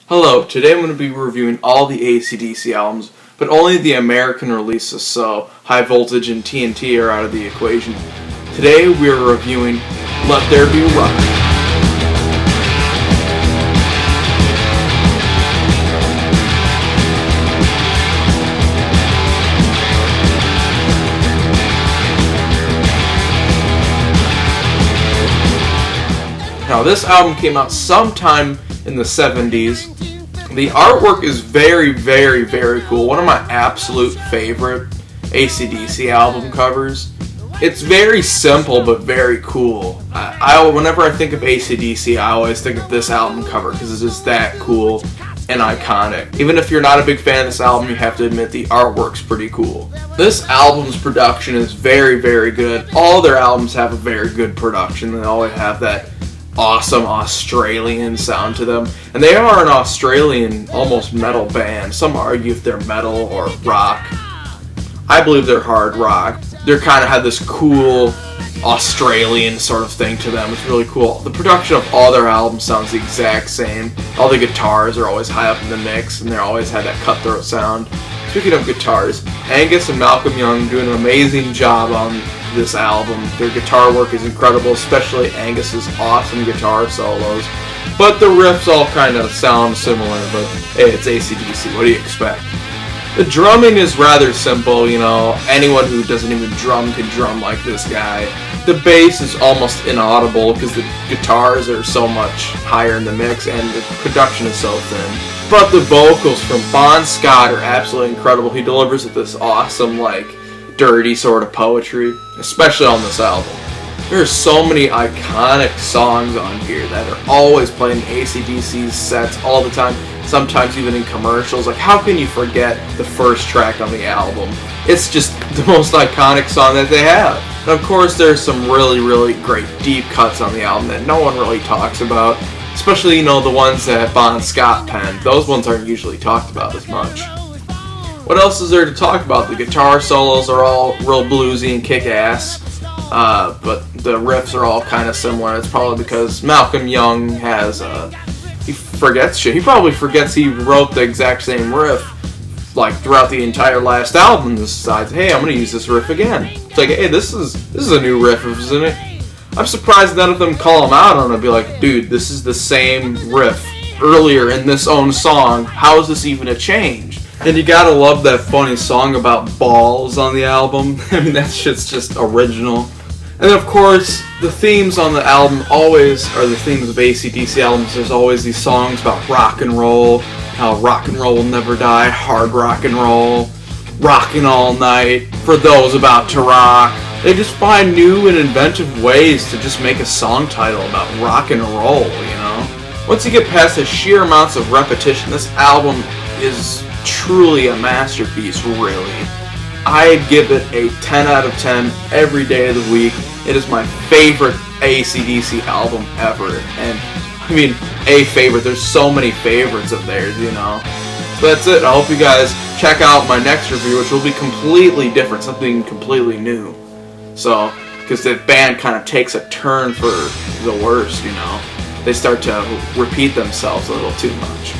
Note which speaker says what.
Speaker 1: Hello, today I'm going to be reviewing all the ACDC albums, but only the American releases, so High Voltage and TNT are out of the equation. Today we are reviewing Let There Be Rock. Now this album came out sometime in the 70s. The artwork is very, very, very cool. One of my absolute favorite ACDC album covers. It's very simple but very cool. Whenever I think of ACDC, I always think of this album cover because it's just that cool and iconic. Even if you're not a big fan of this album, you have to admit the artwork's pretty cool. This album's production is very, very good. All their albums have a very good production. They always have that awesome Australian sound to them, and they are an Australian almost metal band. Some argue if they're metal or rock. I believe they're hard rock. They kind of have this cool Australian sort of thing to them. It's really cool. The production of all their albums sounds the exact same. All the guitars are always high up in the mix, and they always have that cutthroat sound. Speaking of guitars, Angus and Malcolm Young do an amazing job on this album. Their guitar work is incredible, especially Angus's awesome guitar solos. But the riffs all kind of sound similar, but hey, it's ACDC, what do you expect? The drumming is rather simple, anyone who doesn't even drum can drum like this guy. The bass is almost inaudible because the guitars are so much higher in the mix and the production is so thin. But the vocals from Bon Scott are absolutely incredible. He delivers with this awesome, dirty sort of poetry, especially on this album. There are so many iconic songs on here that are always playing ACDC's sets all the time, sometimes even in commercials. How can you forget the first track on the album? It's just the most iconic song that they have. And of course there's some really, really great deep cuts on the album that no one really talks about, especially, the ones that Bon Scott penned. Those ones aren't usually talked about as much. What else is there to talk about? The guitar solos are all real bluesy and kick-ass, but the riffs are all kind of similar. It's probably because Malcolm Young he forgets shit. He probably forgets he wrote the exact same riff, throughout the entire last album, and decides, hey, I'm going to use this riff again. It's hey, this is a new riff, isn't it? I'm surprised none of them call him out on it and be like, dude, this is the same riff earlier in this own song. How is this even a change? And you gotta love that funny song about balls on the album. That shit's just original. And then of course, the themes on the album always are the themes of ACDC albums. There's always these songs about rock and roll, how rock and roll will never die, hard rock and roll, rockin' all night, for those about to rock. They just find new and inventive ways to just make a song title about rock and roll, Once you get past the sheer amounts of repetition, this album is truly a masterpiece, really. I'd give it a 10 out of 10 every day of the week. It is my favorite ACDC album ever. And, a favorite. There's so many favorites of theirs, So that's it. I hope you guys check out my next review, which will be completely different, something completely new. So, because the band kind of takes a turn for the worst, They start to repeat themselves a little too much.